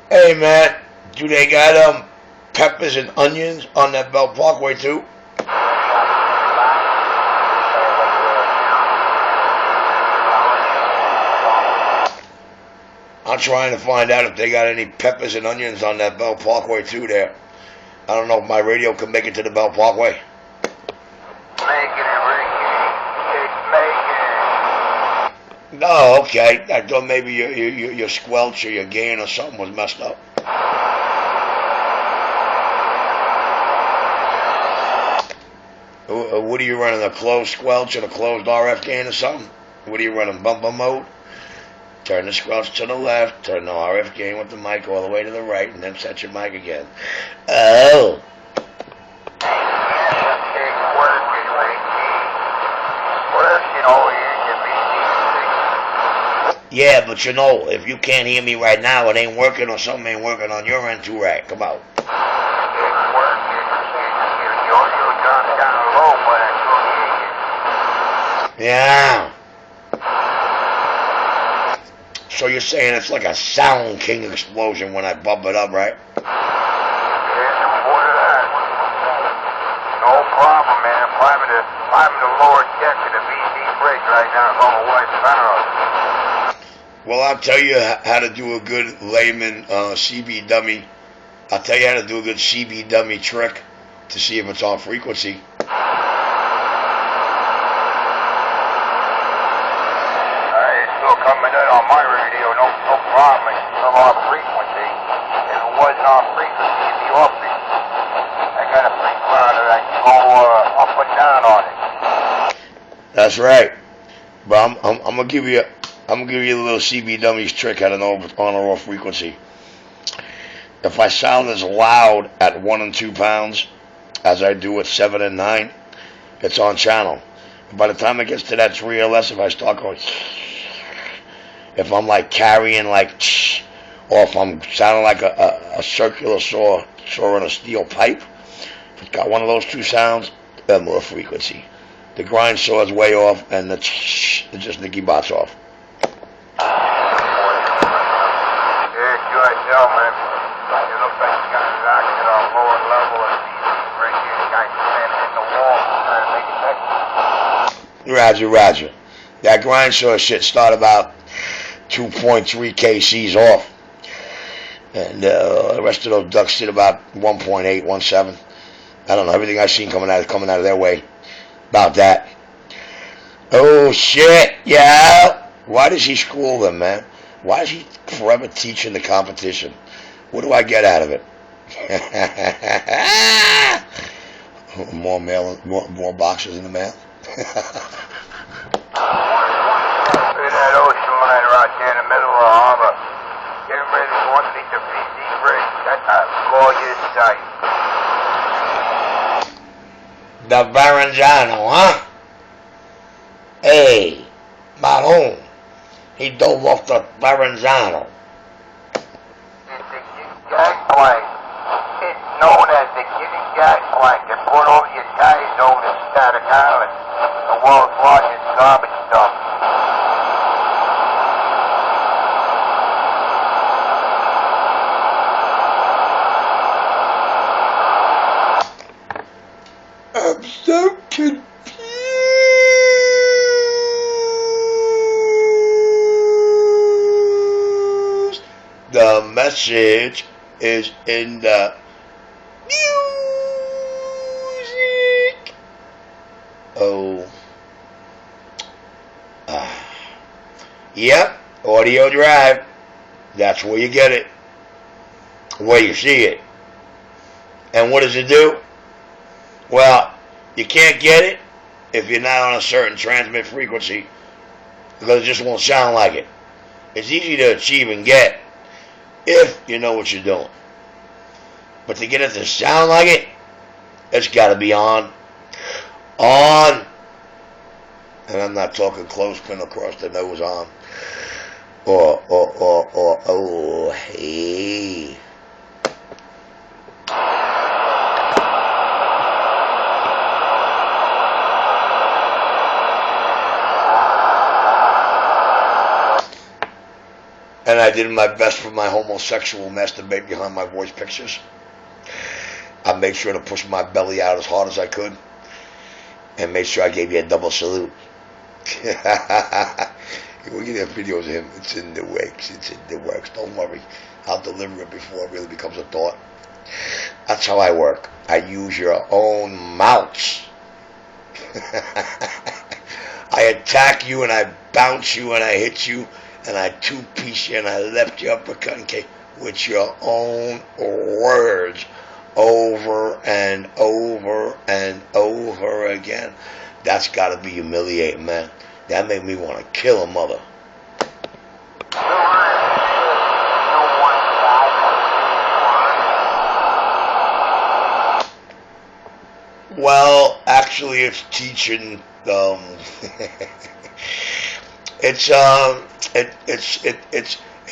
Hey man, do they got peppers and onions on that Belt Parkway too? I'm trying to find out if they got any peppers and onions on that Belt Parkway too there. I don't know if my radio can make it to the Belt Parkway. No, okay. I thought maybe your squelch or your gain or something was messed up. What are you running, a closed squelch and a closed RF gain or something? What are you running, bumper mode? Turn the squelch to the left, turn the RF gain with the mic all the way to the right, and then set your mic again. Oh. Yeah, but you know, if you can't hear me right now, it ain't working or something ain't working on your end too right. Come out. Yeah. So you're saying it's like a Sound King explosion when I bump it up, right? No problem, man. I'm in the lower deck of the VC bridge right now on the West Federal. Well, I'll tell you how to do a good layman CB dummy. I'll tell you how to do a good CB dummy trick to see if it's on frequency. It's still coming in on my radio, no problem. It's still on frequency. If it wasn't on frequency, it'd be off it. I got a frequency that I can go up and down on it. That's right. But I'm gonna give you a little CB dummies trick how to know if it's on or off frequency. If I sound as loud at 1 and 2 pounds as I do at 7 and 9, it's on channel. By the time it gets to that 3 or less, if I start going, if I'm like carrying like, or if I'm sounding like a circular saw in a steel pipe, if it's got one of those two sounds, then more frequency. The grind saw is way off, and it's just Nicky Bots off. Roger. That grind saw shit start about 2.3 kcs off, and the rest of those ducks did about 1.8, 1.7. I don't know. Everything I've seen coming out of their way, about that. Oh shit! Yeah. Why does he school them, man? Why is he forever teaching the competition? What do I get out of it? More mail, more boxes in the mail. That ocean liner out there in the middle of the harbor. Getting ready to go underneath the VC bridge. That's a gorgeous sight. The Verrazano, huh? Hey, Malone. He dove off the Verrazano. It's the gas plank. It's known as the Guinea gas plank that brought over your tires over to Staten Island, the world's largest garbage dump. I'm so confused. The message is in the music. Oh. Yep, audio drive. That's where you get it. Where you see it. And what does it do? Well, you can't get it if you're not on a certain transmit frequency, because it just won't sound like it. It's easy to achieve and get if you know what you're doing. But to get it to sound like it, it's got to be on. On. And I'm not talking clothespin across the nose on. Or, oh, hey. And I did my best for my homosexual masturbate behind my voice pictures. I made sure to push my belly out as hard as I could, and made sure I gave you a double salute. We'll get videos of him. It's in the works. It's in the works. Don't worry. I'll deliver it before it really becomes a thought. That's how I work. I use your own mouths. I attack you and I bounce you and I hit you and I two-piece you and I left you uppercut and kick with your own words over and over and over again. That's got to be humiliating, man. That made me want to kill a mother. Well, actually, it's teaching. It's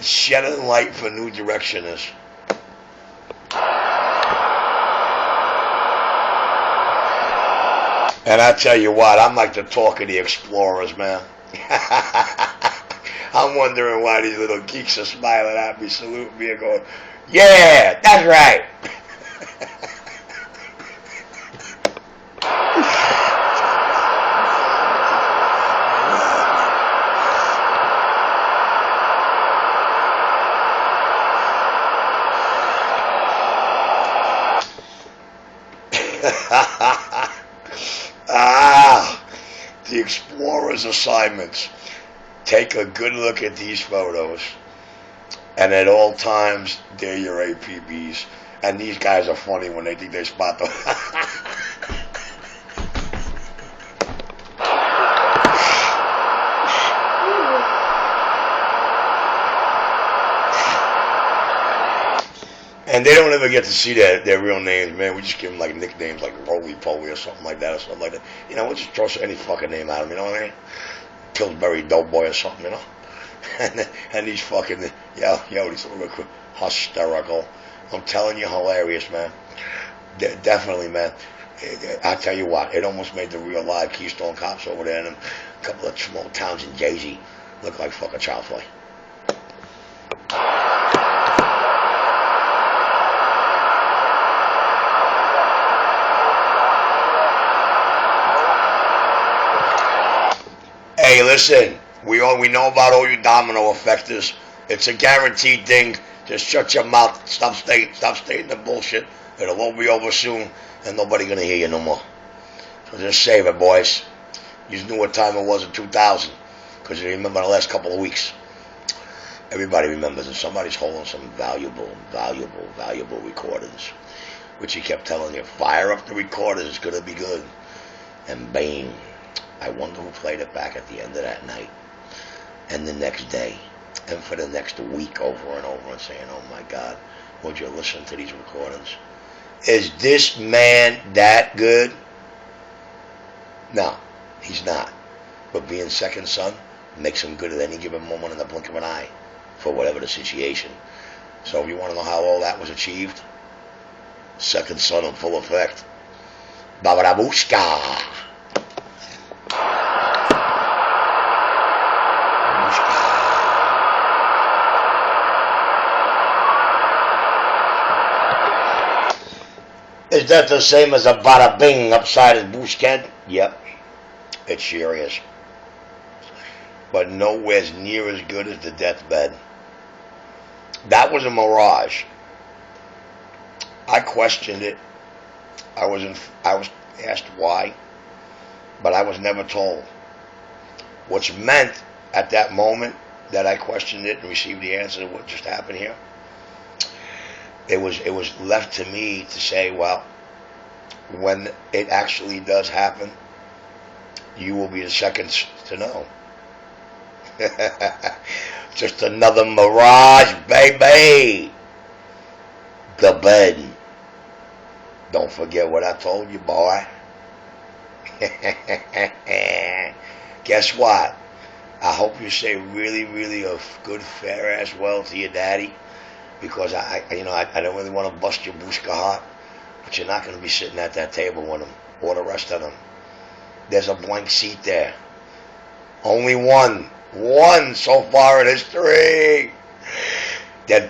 shedding light for new directioners. And I tell you what, I'm like the talk of the explorers, man. I'm wondering why these little geeks are smiling at me, saluting me, and going, "Yeah, that's right." The explorer's assignments. Take a good look at these photos, and at all times, they're your APBs. And these guys are funny when they think they spot them. And they don't ever get to see their real names, man. We just give them like nicknames like Roly Poly or something like that, You know, we'll just throw any fucking name at them, you know what I mean? Pillsbury Doughboy or something, you know? And these fucking, these little hysterical. I'm telling you, hilarious, man. Definitely, man. I tell you what, it almost made the real live Keystone Cops over there in a couple of small towns in Jersey look like fucking child play. Hey, listen, we know about all you domino effectors. It's a guaranteed thing. Just shut your mouth. Stop stating the bullshit. It'll all be over soon, and nobody gonna hear you no more. So just save it, boys. You knew what time it was in 2000, because you remember the last couple of weeks. Everybody remembers that somebody's holding some valuable recordings, which he kept telling you, fire up the recorders, it's gonna be good. And bang. I wonder who played it back at the end of that night, and the next day, and for the next week over and over, and saying, "Oh my God, would you listen to these recordings? Is this man that good?" No, he's not. But being second son makes him good at any given moment in the blink of an eye, for whatever the situation. So if you want to know how all that was achieved, second son in full effect. Babarabushka. Is that the same as a bada bing upside his bushked? Yep, it sure is. But nowhere near as good as the deathbed. That was a mirage. I questioned it. I was asked why, but I was never told. Which meant at that moment that I questioned it and received the answer to what just happened here. It was left to me to say, well, when it actually does happen, you will be the second to know. Just another mirage, baby. The bed. Don't forget what I told you, boy. Guess what? I hope you say really, really a good, fair ass well to your daddy. Because I don't really want to bust your bushka heart, but you're not going to be sitting at that table with them or the rest of them. There's a blank seat there. Only one so far in history. Dead